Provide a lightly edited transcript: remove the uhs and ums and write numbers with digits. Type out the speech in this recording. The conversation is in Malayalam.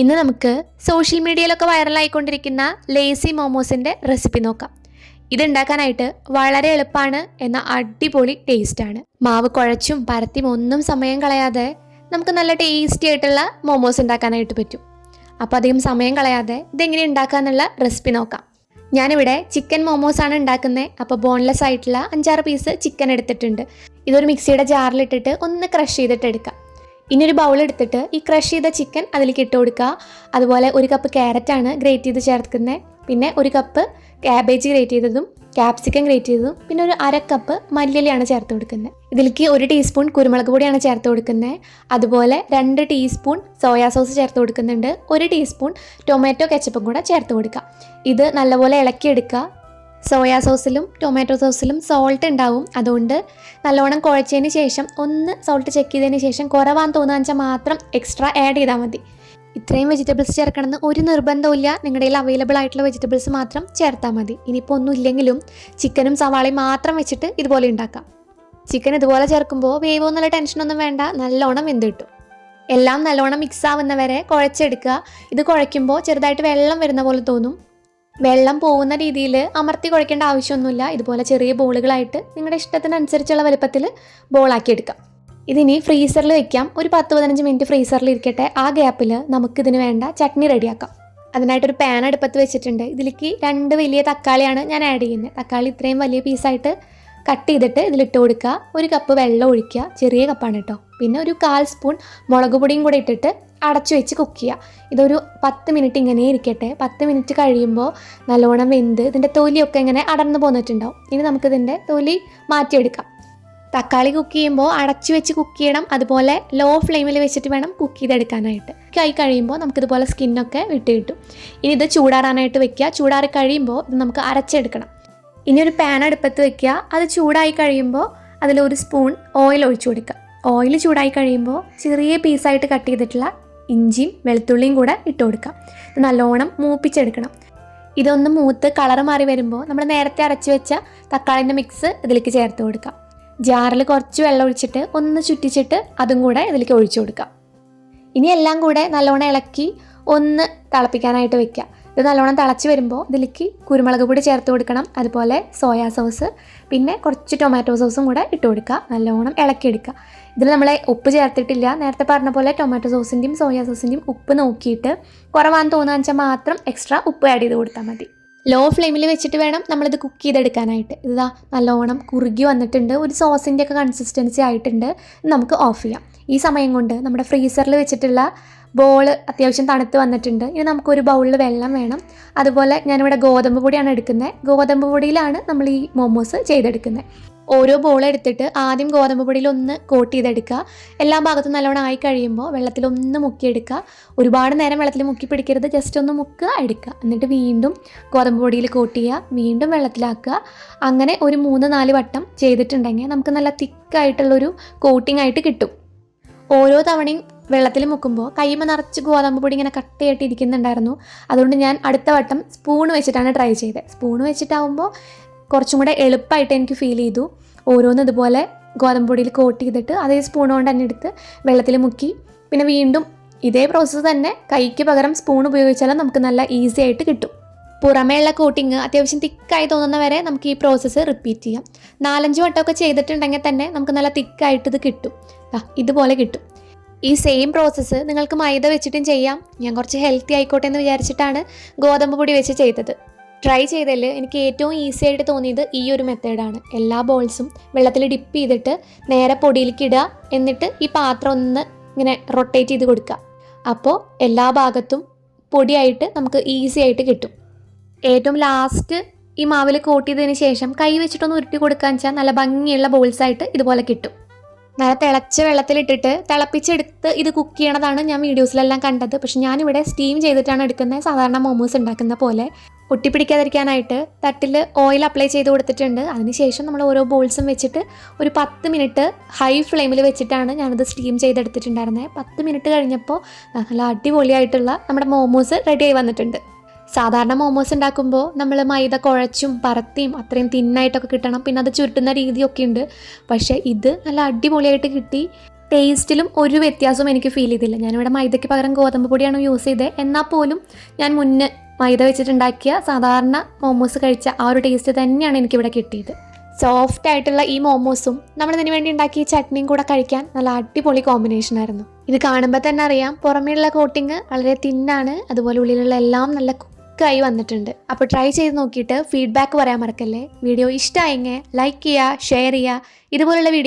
ഇന്ന് നമുക്ക് സോഷ്യൽ മീഡിയയിലൊക്കെ വൈറലായിക്കൊണ്ടിരിക്കുന്ന ലേസി മോമോസിൻ്റെ റെസിപ്പി നോക്കാം. ഇതുണ്ടാക്കാനായിട്ട് വളരെ എളുപ്പമാണ്, എന്ന അടിപൊളി ടേസ്റ്റാണ്. മാവ് കുഴച്ചും പരത്തിയും ഒന്നും സമയം കളയാതെ നമുക്ക് നല്ല ടേസ്റ്റി ആയിട്ടുള്ള മോമോസ് ഉണ്ടാക്കാനായിട്ട് പറ്റും. അപ്പോൾ അധികം സമയം കളയാതെ ഇതെങ്ങനെ ഉണ്ടാക്കാന്നുള്ള റെസിപ്പി നോക്കാം. ഞാനിവിടെ ചിക്കൻ മോമോസാണ് ഉണ്ടാക്കുന്നത്. അപ്പോൾ ബോൺലെസ് ആയിട്ടുള്ള 5-6 പീസ് ചിക്കൻ എടുത്തിട്ടുണ്ട്. ഇതൊരു മിക്സിയുടെ ജാറിലിട്ടിട്ട് ഒന്ന് ക്രഷ് ചെയ്തിട്ട് എടുക്കാം. ഇനി ഒരു ബൗൾ എടുത്തിട്ട് ഈ ക്രഷ് ചെയ്ത ചിക്കൻ അതിലേക്ക് ഇട്ട് കൊടുക്കുക. അതുപോലെ 1 കപ്പ് ക്യാരറ്റാണ് ഗ്രേറ്റ് ചെയ്ത് ചേർക്കുന്നത്. പിന്നെ 1 കപ്പ് ക്യാബേജ് ഗ്രേറ്റ് ചെയ്തതും ക്യാപ്സിക്കം ഗ്രേറ്റ് ചെയ്തതും പിന്നെ ഒരു 1/2 കപ്പ് മല്ലിയിലയാണ് ചേർത്ത് കൊടുക്കുന്നത്. ഇതിലേക്ക് 1 ടീസ്പൂൺ കുരുമുളക് പൊടിയാണ് ചേർത്ത് കൊടുക്കുന്നത്. അതുപോലെ 2 ടീസ്പൂൺ സോയാ സോസ് ചേർത്ത് കൊടുക്കുന്നുണ്ട്. 1 ടീസ്പൂൺ ടൊമാറ്റോ കെച്ചപ്പും കൂടെ ചേർത്ത് കൊടുക്കുക. ഇത് നല്ലപോലെ ഇളക്കിയെടുക്കുക. സോയാ സോസിലും ടൊമാറ്റോ സോസിലും സോൾട്ട് ഉണ്ടാവും. അതുകൊണ്ട് നല്ലോണം കുഴച്ചതിന് ശേഷം ഒന്ന് സോൾട്ട് ചെക്ക് ചെയ്തതിന് ശേഷം കുറവാന്ന് തോന്നുക വെച്ചാൽ മാത്രം എക്സ്ട്രാ ആഡ് ചെയ്താൽ മതി. ഇത്രയും വെജിറ്റബിൾസ് ചേർക്കണമെന്ന് ഒരു നിർബന്ധമില്ല. നിങ്ങളുടെ കയ്യിൽ അവൈലബിൾ ആയിട്ടുള്ള വെജിറ്റബിൾസ് മാത്രം ചേർത്താൽ മതി. ഇനിയിപ്പോൾ ഒന്നും ഇല്ലെങ്കിലും ചിക്കനും സവാളയും മാത്രം വെച്ചിട്ട് ഇതുപോലെ ഉണ്ടാക്കാം. ചിക്കൻ ഇതുപോലെ ചേർക്കുമ്പോൾ വേവോ എന്നുള്ള ടെൻഷനൊന്നും വേണ്ട, നല്ലോണം വെന്ത് കിട്ടും. എല്ലാം നല്ലോണം മിക്സ് ആവുന്നവരെ കുഴച്ചെടുക്കുക. ഇത് കുഴയ്ക്കുമ്പോൾ ചെറുതായിട്ട് വെള്ളം വരുന്ന പോലെ തോന്നും. വെള്ളം പോകുന്ന രീതിയിൽ അമർത്തി കുഴയ്ക്കേണ്ട ആവശ്യമൊന്നുമില്ല. ഇതുപോലെ ചെറിയ ബോളുകളായിട്ട് നിങ്ങളുടെ ഇഷ്ടത്തിനനുസരിച്ചുള്ള വലുപ്പത്തിൽ ബോളാക്കി എടുക്കാം. ഇതിനി ഫ്രീസറിൽ വെക്കാം. ഒരു 10-15 മിനിറ്റ് ഫ്രീസറിൽ ഇരിക്കട്ടെ. ആ ഗ്യാപ്പിൽ നമുക്കിതിന് വേണ്ട ചട്നി റെഡിയാക്കാം. അതിനായിട്ടൊരു പാൻ അടുപ്പത്ത് വെച്ചിട്ടുണ്ട്. ഇതിലേക്ക് 2 വലിയ തക്കാളിയാണ് ഞാൻ ആഡ് ചെയ്യുന്നത്. തക്കാളി ഇത്രയും വലിയ പീസായിട്ട് കട്ട് ചെയ്തിട്ട് ഇതിലിട്ട് കൊടുക്കുക. 1 കപ്പ് വെള്ളം ഒഴിക്കുക. ചെറിയ കപ്പാണ് കേട്ടോ. പിന്നെ ഒരു 1/4 സ്പൂൺ മുളക് പൊടിയും കൂടെ ഇട്ടിട്ട് അടച്ചു വെച്ച് കുക്ക് ചെയ്യുക. ഇതൊരു 10 മിനിറ്റ് ഇങ്ങനെ ഇരിക്കട്ടെ. 10 മിനിറ്റ് കഴിയുമ്പോൾ നല്ലോണം വെന്ത് ഇതിൻ്റെ തൊലിയൊക്കെ ഇങ്ങനെ അടർന്നു പോന്നിട്ടുണ്ടാവും. ഇനി നമുക്കിതിൻ്റെ തൊലി മാറ്റിയെടുക്കാം. തക്കാളി കുക്ക് ചെയ്യുമ്പോൾ അടച്ചു വെച്ച് കുക്ക് ചെയ്യണം. അതുപോലെ ലോ ഫ്ലെയിമിൽ വെച്ചിട്ട് വേണം കുക്ക് ചെയ്തെടുക്കാനായിട്ട്. ആയി കഴിയുമ്പോൾ നമുക്കിതുപോലെ സ്കിന്നൊക്കെ വിട്ട് കിട്ടും. ഇനി ഇത് ചൂടാറാനായിട്ട് വെക്കുക. ചൂടാറി കഴിയുമ്പോൾ ഇത് നമുക്ക് അരച്ചെടുക്കണം. ഇനി ഒരു പാൻ അടുപ്പത്ത് വെക്കുക. അത് ചൂടായി കഴിയുമ്പോൾ അതിൽ 1 സ്പൂൺ ഓയിൽ ഒഴിച്ചു കൊടുക്കുക. ഓയിൽ ചൂടായി കഴിയുമ്പോൾ ചെറിയ പീസായിട്ട് കട്ട് ചെയ്തിട്ടുള്ള ഇഞ്ചിയും വെളുത്തുള്ളിയും കൂടെ ഇട്ട് കൊടുക്കുക. ഇത് നല്ലോണം മൂപ്പിച്ചെടുക്കണം. ഇതൊന്ന് മൂത്ത് കളറ് മാറി വരുമ്പോൾ നമ്മൾ നേരത്തെ അരച്ച് വെച്ച തക്കാളിൻ്റെ മിക്സ് ഇതിലേക്ക് ചേർത്ത് കൊടുക്കുക. ജാറിൽ കുറച്ച് വെള്ളം ഒഴിച്ചിട്ട് ഒന്ന് ചുറ്റിച്ചിട്ട് അതും കൂടെ ഇതിലേക്ക് ഒഴിച്ചു കൊടുക്കുക. ഇനി എല്ലാം കൂടെ നല്ലോണം ഇളക്കി ഒന്ന് തിളപ്പിക്കാനായിട്ട് വെക്കുക. ഇത് നല്ലോണം തിളച്ച് വരുമ്പോൾ ഇതിലേക്ക് കുരുമുളക് പൊടി ചേർത്ത് കൊടുക്കണം. അതുപോലെ സോയാ സോസ് പിന്നെ കുറച്ച് ടൊമാറ്റോ സോസും കൂടെ ഇട്ട് കൊടുക്കുക. നല്ലോണം ഇളക്കിയെടുക്കുക. ഇതിൽ നമ്മൾ ഉപ്പ് ചേർത്തിട്ടില്ല. നേരത്തെ പറഞ്ഞ പോലെ ടൊമാറ്റോ സോസിൻ്റെയും സോയാ സോസിൻ്റെയും ഉപ്പ് നോക്കിയിട്ട് കുറവാന്ന് തോന്നുക വെച്ചാൽ മാത്രം എക്സ്ട്രാ ഉപ്പ് ആഡ് ചെയ്ത് കൊടുത്താൽ മതി. ലോ ഫ്ലെയിമിൽ വെച്ചിട്ട് വേണം നമ്മളിത് കുക്ക് ചെയ്തെടുക്കാനായിട്ട്. ഇതാ നല്ലോണം കുറുകി വന്നിട്ടുണ്ട്. ഒരു സോസിൻ്റെ ഒക്കെ കൺസിസ്റ്റൻസി ആയിട്ടുണ്ട്. നമുക്ക് ഓഫ് ചെയ്യാം. ഈ സമയം കൊണ്ട് നമ്മുടെ ഫ്രീസറിൽ വെച്ചിട്ടുള്ള ബോൾ അത്യാവശ്യം തണുത്ത് വന്നിട്ടുണ്ട്. ഇനി നമുക്കൊരു ബൗളിൽ വെള്ളം വേണം. അതുപോലെ ഞാനിവിടെ ഗോതമ്പ് പൊടിയാണ് എടുക്കുന്നത്. ഗോതമ്പ് പൊടിയിലാണ് നമ്മൾ ഈ മോമോസ് ചെയ്തെടുക്കുന്നത്. ഓരോ ബോൾ എടുത്തിട്ട് ആദ്യം ഗോതമ്പ് പൊടിയിൽ ഒന്ന് കോട്ട് ചെയ്തെടുക്കുക. എല്ലാ ഭാഗത്തും നല്ലോണം ആയി കഴിയുമ്പോൾ വെള്ളത്തിലൊന്ന് മുക്കിയെടുക്കുക. ഒരുപാട് നേരം വെള്ളത്തിൽ മുക്കി പിടിക്കരുത്. ജസ്റ്റ് ഒന്ന് മുക്കുക, എടുക്കുക. എന്നിട്ട് വീണ്ടും ഗോതമ്പ് പൊടിയിൽ കോട്ട് ചെയ്യുക. വീണ്ടും വെള്ളത്തിലാക്കുക. അങ്ങനെ ഒരു 3-4 വട്ടം ചെയ്തിട്ടുണ്ടെങ്കിൽ നമുക്ക് നല്ല തിക്കായിട്ടുള്ളൊരു കോട്ടിംഗ് ആയിട്ട് കിട്ടും. ഓരോ തവണയും വെള്ളത്തിൽ മുക്കുമ്പോൾ കൈമ നിറച്ച് ഗോതമ്പ് പൊടി ഇങ്ങനെ കട്ടയായിട്ട് ഇരിക്കുന്നുണ്ടായിരുന്നു. അതുകൊണ്ട് ഞാൻ അടുത്ത വട്ടം സ്പൂൺ വെച്ചിട്ടാണ് ട്രൈ ചെയ്തത്. സ്പൂൺ വെച്ചിട്ടാവുമ്പോൾ കുറച്ചും കൂടെ എളുപ്പമായിട്ട് എനിക്ക് ഫീൽ ചെയ്തു. ഓരോന്ന് ഇതുപോലെ ഗോതമ്പ് പൊടിയിൽ കോട്ട് ചെയ്തിട്ട് അതേ സ്പൂൺ കൊണ്ട് തന്നെ എടുത്ത് വെള്ളത്തിൽ മുക്കി പിന്നെ വീണ്ടും ഇതേ പ്രോസസ്സ് തന്നെ കൈക്ക് പകരം സ്പൂൺ ഉപയോഗിച്ചാലും നമുക്ക് നല്ല ഈസി ആയിട്ട് കിട്ടും. പുറമേയുള്ള കോട്ടിങ് അത്യാവശ്യം തിക്കായി തോന്നുന്നവരെ നമുക്ക് ഈ പ്രോസസ്സ് റിപ്പീറ്റ് ചെയ്യാം. 4-5 വട്ടമൊക്കെ ചെയ്തിട്ടുണ്ടെങ്കിൽ തന്നെ നമുക്ക് നല്ല തിക്കായിട്ട് ഇത് കിട്ടും. ഇതുപോലെ കിട്ടും. ഈ സെയിം പ്രോസസ്സ് നിങ്ങൾക്ക് മൈദ വെച്ചിട്ടും ചെയ്യാം. ഞാൻ കുറച്ച് ഹെൽത്തി ആയിക്കോട്ടെ എന്ന് വിചാരിച്ചിട്ടാണ് ഗോതമ്പ് പൊടി വെച്ച് ചെയ്തത്. ട്രൈ ചെയ്തതിൽ എനിക്ക് ഏറ്റവും ഈസി ആയിട്ട് തോന്നിയത് ഈ ഒരു മെത്തേഡാണ്. എല്ലാ ബോൾസും വെള്ളത്തിൽ ഡിപ്പ് ചെയ്തിട്ട് നേരെ പൊടിയിലേക്ക് ഇടുക. എന്നിട്ട് ഈ പാത്രം ഒന്ന് ഇങ്ങനെ റൊട്ടേറ്റ് ചെയ്ത് കൊടുക്കുക. അപ്പോൾ എല്ലാ ഭാഗത്തും പൊടിയായിട്ട് നമുക്ക് ഈസി ആയിട്ട് കിട്ടും. ഏറ്റവും ലാസ്റ്റ് ഈ മാവിൽ കോട്ട് ചെയ്തതിന് ശേഷം കൈ വെച്ചിട്ടൊന്ന് ഉരുട്ടി കൊടുക്കുക വെച്ചാൽ നല്ല ഭംഗിയുള്ള ബോൾസായിട്ട് ഇതുപോലെ കിട്ടും. നല്ല തിളച്ച വെള്ളത്തിലിട്ടിട്ട് തിളപ്പിച്ചെടുത്ത് ഇത് കുക്ക് ചെയ്യണതാണ് ഞാൻ വീഡിയോസിലെല്ലാം കണ്ടത്. പക്ഷെ ഞാനിവിടെ സ്റ്റീം ചെയ്തിട്ടാണ് എടുക്കുന്നത്. സാധാരണ മോമോസ് ഉണ്ടാക്കുന്ന പോലെ ഒട്ടിപ്പിടിക്കാതിരിക്കാനായിട്ട് തട്ടിൽ ഓയിൽ അപ്ലൈ ചെയ്ത് കൊടുത്തിട്ടുണ്ട്. അതിനുശേഷം നമ്മൾ ഓരോ ബോൾസും വെച്ചിട്ട് ഒരു 10 മിനിറ്റ് ഹൈ ഫ്ലെയിമിൽ വെച്ചിട്ടാണ് ഞാനത് സ്റ്റീം ചെയ്തെടുത്തിട്ടുണ്ടായിരുന്നത്. 10 മിനിറ്റ് കഴിഞ്ഞപ്പോൾ നല്ല അടിപൊളിയായിട്ടുള്ള നമ്മുടെ മോമോസ് റെഡിയായി വന്നിട്ടുണ്ട്. സാധാരണ മോമോസ് ഉണ്ടാക്കുമ്പോൾ നമ്മൾ മൈദ കുഴച്ചും പരത്തിയും അത്രയും തിന്നായിട്ടൊക്കെ കിട്ടണം. പിന്നെ അത് ചുരുട്ടുന്ന രീതിയൊക്കെ ഉണ്ട്. പക്ഷേ ഇത് നല്ല അടിപൊളിയായിട്ട് കിട്ടി. ടേസ്റ്റിലും ഒരു വ്യത്യാസവും എനിക്ക് ഫീൽ ചെയ്തില്ല. ഞാനിവിടെ മൈദയ്ക്ക് പകരം ഗോതമ്പ് പൊടിയാണ് യൂസ് ചെയ്തത്. എന്നാൽ പോലും ഞാൻ മുന്നേ മൈദ വെച്ചിട്ടുണ്ടാക്കിയ സാധാരണ മോമോസ് കഴിച്ച ആ ഒരു ടേസ്റ്റ് തന്നെയാണ് എനിക്കിവിടെ കിട്ടിയത്. സോഫ്റ്റ് ആയിട്ടുള്ള ഈ മോമോസും നമ്മളിതിന് വേണ്ടി ഉണ്ടാക്കിയ ചട്നിയും കൂടെ കഴിക്കാൻ നല്ല അടിപൊളി കോമ്പിനേഷൻ ആയിരുന്നു. ഇത് കാണുമ്പോൾ തന്നെ അറിയാം പുറമേയുള്ള കോട്ടിങ് വളരെ തിന്നാണ്, അതുപോലെ ഉള്ളിലുള്ള എല്ലാം നല്ല കുക്കായി വന്നിട്ടുണ്ട്. അപ്പോൾ ട്രൈ ചെയ്ത് നോക്കിയിട്ട് ഫീഡ്ബാക്ക് പറയാൻ മറക്കല്ലേ. വീഡിയോ ഇഷ്ടമായെങ്കിൽ ലൈക്ക് ചെയ്യുക, ഷെയർ ചെയ്യുക. ഇതുപോലുള്ള വീഡിയോ